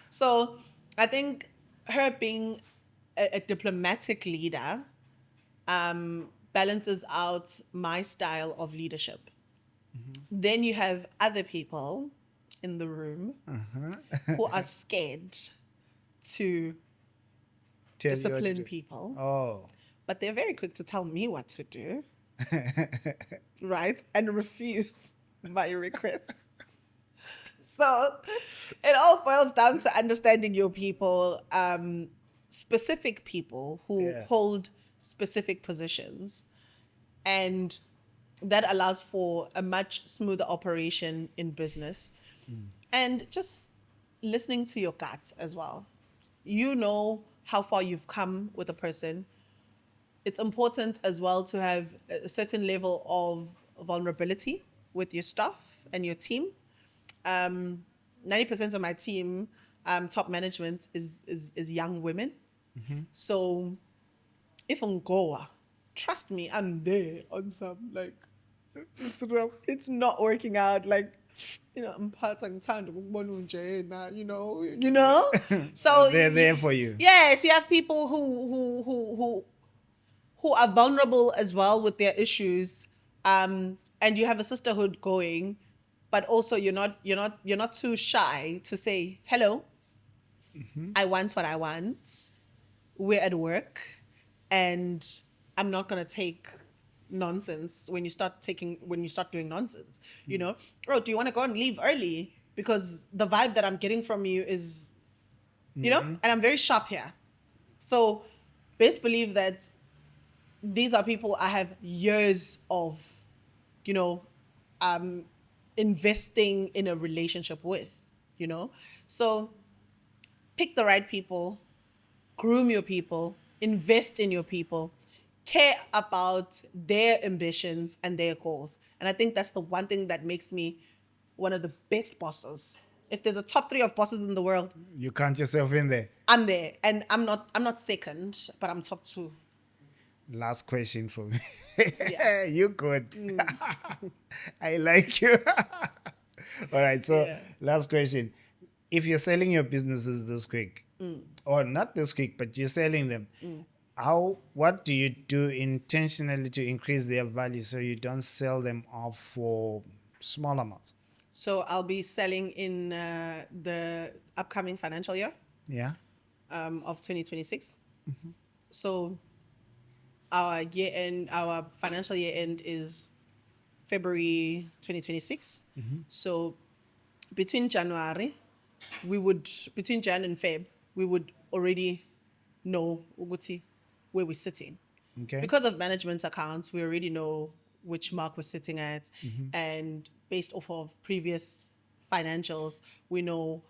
So I think her being a diplomatic leader balances out my style of leadership. Then you have other people in the room who are scared to Tell you what to discipline do. people, Oh. but they're very quick to tell me what to do, right? And refuse my requests. So it all boils down to understanding your people, specific people who Yeah. hold specific positions. And that allows for a much smoother operation in business. And just listening to your gut as well. You know how far you've come with a person. It's important as well to have a certain level of vulnerability with your staff and your team. 90% of my team, top management, is young women. So if I'm Goa, trust me, I'm there on some like it's rough. It's not working out. Like, I'm part of time So They're there for you. Yes, you have people who are vulnerable as well with their issues, and you have a sisterhood going, but also you're not too shy to say hello. I want what I want. We're at work, and I'm not gonna take nonsense when you start doing nonsense. Oh, do you want to go and leave early because the vibe that I'm getting from you is, and I'm very sharp here. So best believe that these are people I have years of, you know, investing in a relationship with. So pick the right people, groom your people, invest in your people, care about their ambitions and their goals. And I think that's the one thing that makes me one of the best bosses. If there's a top 3 of bosses in the world, You count yourself in there. I'm there. And I'm not second, but I'm top 2. Last question for me. Yeah. You good. I like you. All right. So, Yeah. last question. If you're selling your businesses this quick, or not this quick, but you're selling them, what do you do intentionally to increase their value so you don't sell them off for small amounts? So I'll be selling in the upcoming financial year Yeah. of 2026. So our financial year end is February 2026. So between Jan and Feb, we would already know Uguti where we're sitting. Okay. Because of management accounts, we already know which mark we're sitting at, and based off of previous financials, we know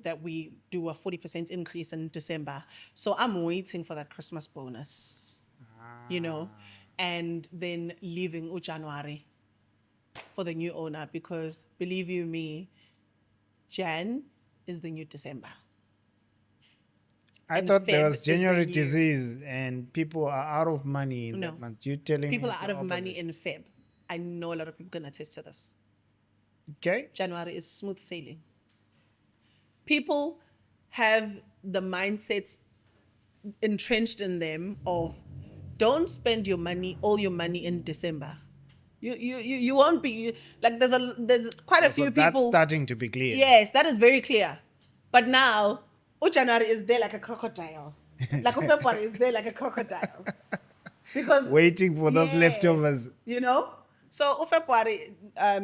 that we do a 40% increase in December. So I'm waiting for that Christmas bonus, and then leaving January for the new owner, because believe you me, Jan is the new December. I And thought there Feb was is the January new- disease and people are out of money in No. that month. You're telling People me are it's out the of money opposite. in Feb. I know a lot of people can attest to this. Okay. January is smooth sailing. people have the mindset entrenched in them of don't spend your money, all your money in December. You won't be like there's quite a So few that's people. starting to be clear. Yes, that is very clear. But now, January is there like a crocodile. Like February is there like a crocodile. Because Waiting for those yes, leftovers. you know? So February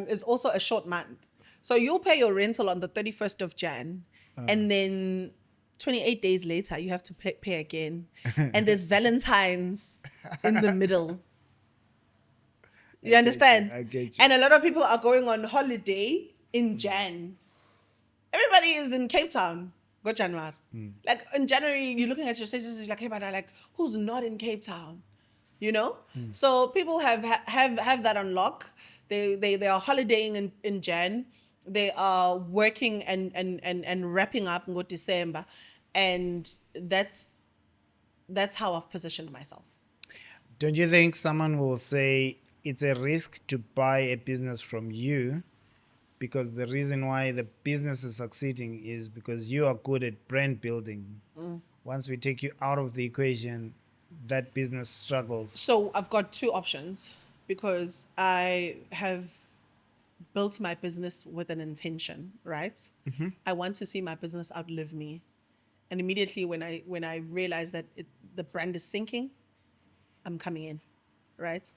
is also a short month. So you'll pay your rental on the 31st of Jan, and then 28 days later, you have to pay again. And there's Valentine's in the middle. You understand? I get you. And a lot of people are going on holiday in Jan. Everybody is in Cape Town. Go January. Like in January, you're looking at your statuses, you're like, hey, but I like, who's not in Cape Town? You know? So people have that on lock. They are holidaying in Jan. They are working and wrapping up in December. And that's how I've positioned myself. Don't you think someone will say it's a risk to buy a business from you because the reason why the business is succeeding is because you are good at brand building? Once we take you out of the equation, that business struggles. So I've got two options because I have built my business with an intention, right? I want to see my business outlive me. And immediately when I realize that the brand is sinking, I'm coming in, right?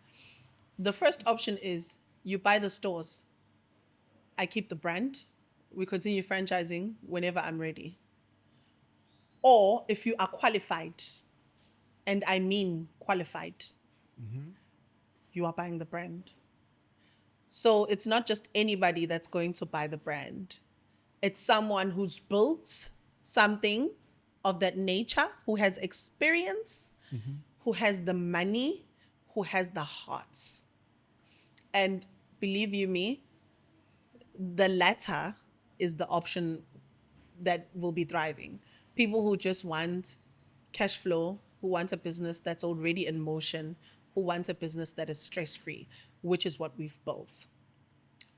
The first option is you buy the stores. I keep the brand. We continue franchising whenever I'm ready. Or if you are qualified, and I mean qualified, you are buying the brand. So it's not just anybody that's going to buy the brand. It's someone who's built something of that nature, who has experience, who has the money, who has the heart. And believe you me, the latter is the option that will be thriving. People who just want cash flow, who want a business that's already in motion, who want a business that is stress-free, which is what we've built.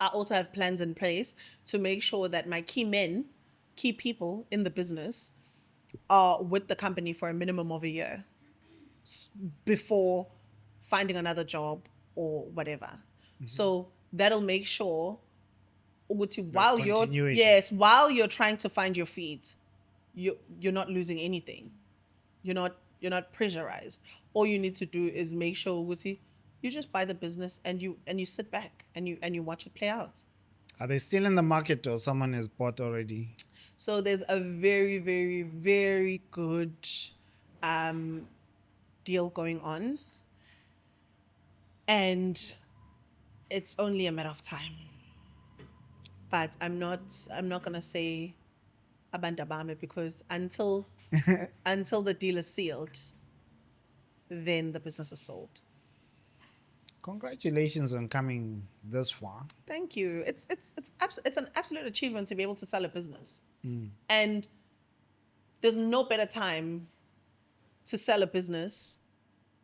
I also have plans in place to make sure that my key people in the business are with the company for a minimum of a year before finding another job or whatever. So that'll make sure while continuity. while you're trying to find your feet, you're not losing anything. You're not pressurized. All you need to do is make sure you just buy the business and you sit back and you watch it play out. Are they still in the market or someone has bought already? So there's a very, very, very good deal going on. And it's only a matter of time. But I'm not gonna say abandabame because until the deal is sealed, then the business is sold. Congratulations on coming this far. Thank you. It's an absolute achievement to be able to sell a business. And there's no better time to sell a business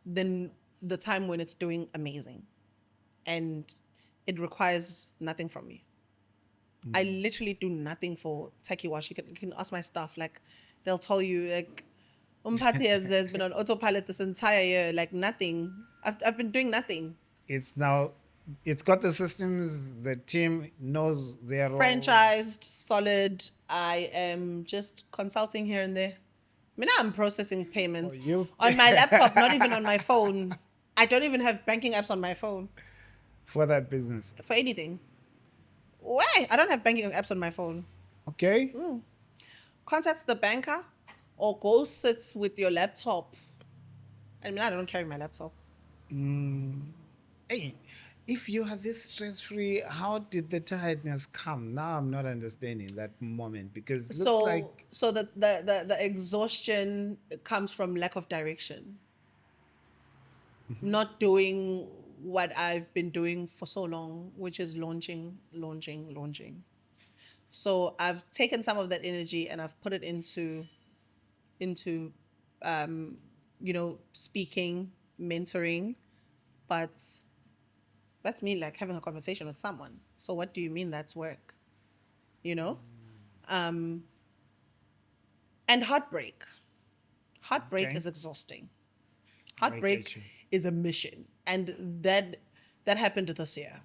than the time when it's doing amazing. And it requires nothing from me. I literally do nothing for Techie Wash. You can ask my staff. Like, they'll tell you, like, Umpati has been on autopilot this entire year. Like, nothing. I've been doing nothing. It's got the systems, the team knows their role. Franchised, solid. I am just consulting here and there. I mean, I'm processing payments on my laptop, not even on my phone. I don't even have banking apps on my phone. For that business. For anything. Why? I don't have banking apps on my phone. Okay. Contact the banker or go sit with your laptop. I mean, I don't carry my laptop. Hey, if you are this stress-free, how did the tiredness come? Now I'm not understanding that moment because it looks like... So the exhaustion comes from lack of direction. Not doing what I've been doing for so long, which is launching. So I've taken some of that energy and I've put it into speaking, mentoring, but that's me like having a conversation with someone. So what do you mean that's work? And heartbreak. Heartbreak Okay. is exhausting. I get Heartbreak you. is a mission. And that happened this year.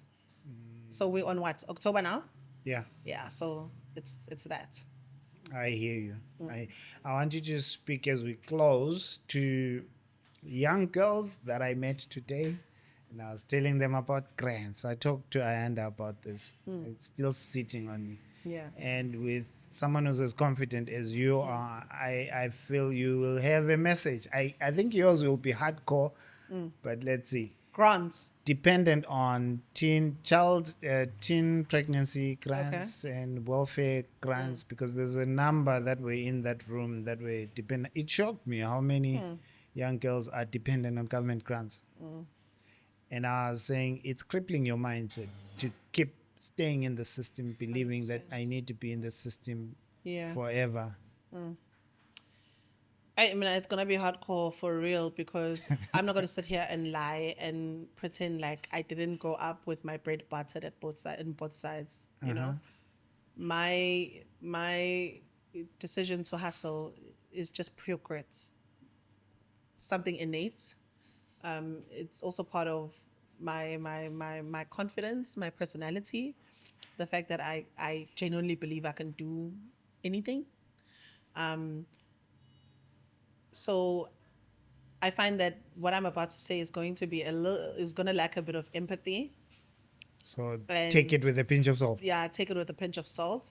So we're on what? October now? Yeah, Yeah, so it's that. I hear you. I want you to speak as we close to young girls that I met today, and I was telling them about grants. I talked to Ayanda about this. It's still sitting on me. Yeah. And with someone who's as confident as you are, I feel you will have a message. I think yours will be hardcore, but let's see. Grants. Dependent on teen pregnancy grants and welfare grants, because there's a number that were in that room that were dependent. It shocked me how many young girls are dependent on government grants. And I was saying it's crippling your mindset to keep staying in the system, believing that I 100%. need to be in the system Yeah. forever. I mean, it's gonna be hardcore for real because I'm not gonna sit here and lie and pretend like I didn't grow up with my bread buttered at both sides, in both sides. You know, my decision to hustle is just pure grit, something innate. It's also part of my confidence, my personality, the fact that I genuinely believe I can do anything. So I find that what I'm about to say is going to be is going to lack a bit of empathy. So And take it with a pinch of salt. yeah, take it with a pinch of salt.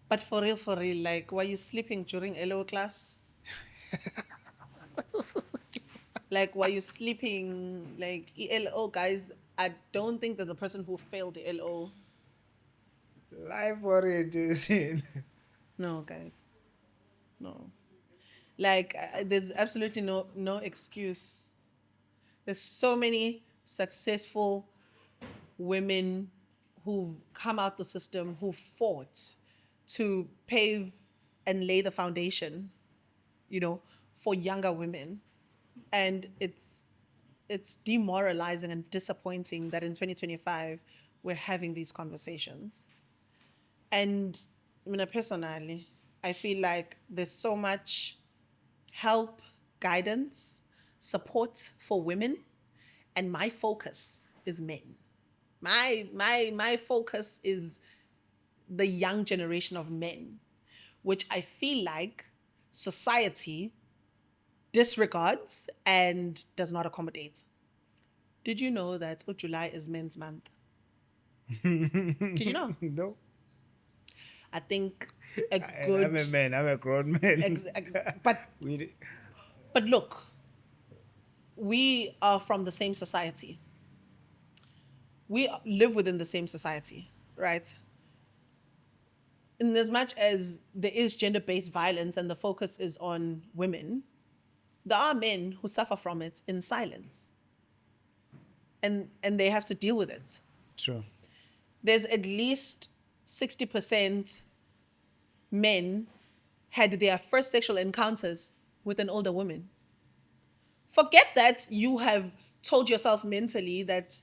But for real, like, were you sleeping during LO class? Like, were you sleeping? Like, ELO, guys, I don't think there's a person who failed ELO. Life orientation. No, guys. No. Like, there's absolutely no excuse. There's so many successful women who've come out the system, who fought to pave and lay the foundation, for younger women. And it's demoralizing and disappointing that in 2025 we're having these conversations. And I mean, personally, I feel like there's so much help, guidance, support for women, and my focus is men. My focus is the young generation of men, which I feel like society disregards and does not accommodate. Did you know that July is Men's Month? Did you know? No. I think a I'm a good, man. I'm a grown man. but We, but look, we are from the same society. We live within the same society, right? In as much as there is gender-based violence and the focus is on women, there are men who suffer from it in silence. And they have to deal with it. true. There's at least 60% men had their first sexual encounters with an older woman. Forget that you have told yourself mentally that,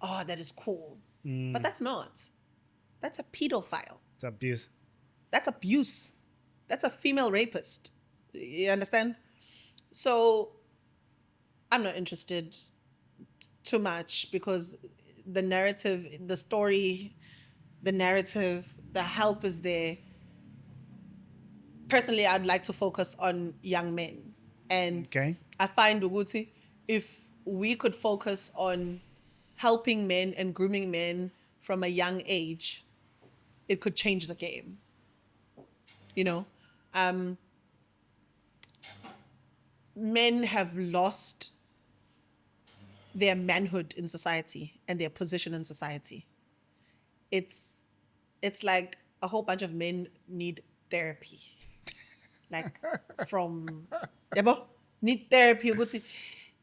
oh, that is cool. But that's not. That's a pedophile. It's abuse. That's abuse. That's a female rapist. You understand? So I'm not interested too much because the narrative, the story, the narrative, the help is there. Personally, I'd like to focus on young men. And Okay. I find, Uguti, if we could focus on helping men and grooming men from a young age, it could change the game. Men have lost their manhood in society and their position in society. It's like a whole bunch of men need therapy. Like from Yabo, need therapy. Uguti.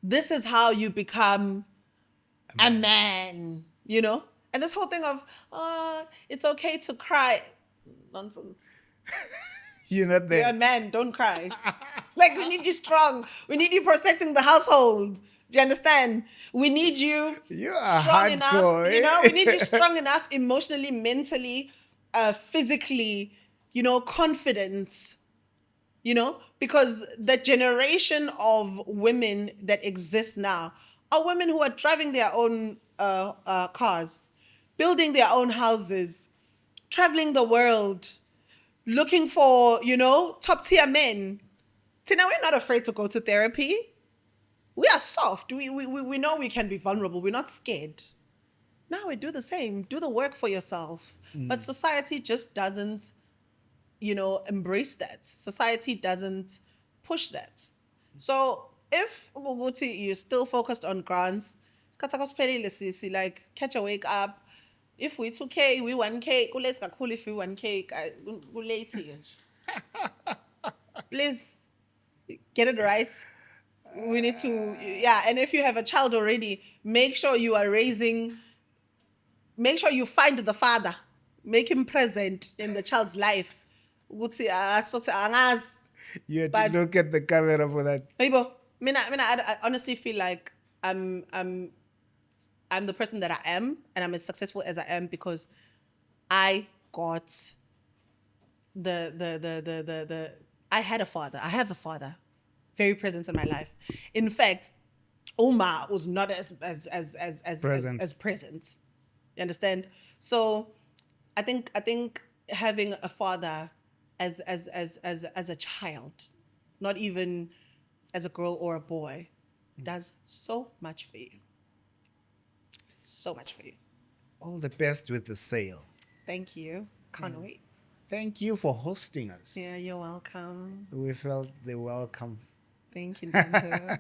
This is how you become a man, And this whole thing of, it's okay to cry. Nonsense. You're not there. You're a man, don't cry. Like, we need you strong. We need you protecting the household. Do you understand? We need you You are strong hardcore, enough. eh? We need you strong enough emotionally, mentally, physically confidence, because the generation of women that exist now are women who are driving their own cars, building their own houses, traveling the world, looking for, top tier men. Tina, we're not afraid to go to therapy. We are soft. We know we can be vulnerable. We're not scared. Now we do the same. Do the work for yourself. But society just doesn't, embrace that. Society doesn't push that. So if Uguti, you're still focused on grants, like catch a wake up. If we 2K, we 1K, let's cool if we 1K, please get it right. We need to, and if you have a child already, make sure you find the father, make him present in the child's life. You had to look at the camera for that. I honestly feel like I'm the person that I am, and I'm as successful as I am because I got I had a father. I have a father, very present in my life. In fact, Omar was not as present. You understand? So, I think having a father as a child, not even as a girl or a boy, does so much for you. So much for you. All the best with the sale. Thank you. Can't wait. Thank you for hosting us. Yeah, you're welcome. We felt the welcome. Thank you, Nando.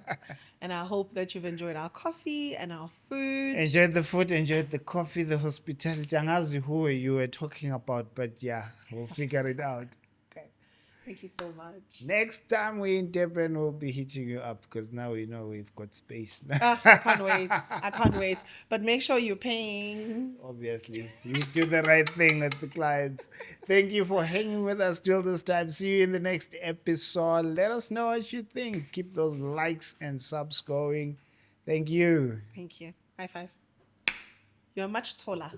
And I hope that you've enjoyed our coffee and our food. Enjoyed the food, enjoyed the coffee, the hospitality. Angazi who you were talking about, but yeah, we'll figure it out. Okay. Thank you so much. Next time we're in Durban, we'll be hitting you up because now we know we've got space. I can't wait. I can't wait. But make sure you're paying. Obviously, you do the right thing with the clients. Thank you for hanging with us till this time. See you in the next episode. Let us know what you think. Keep those likes and subs going. Thank you. Thank you. High five. You're much taller.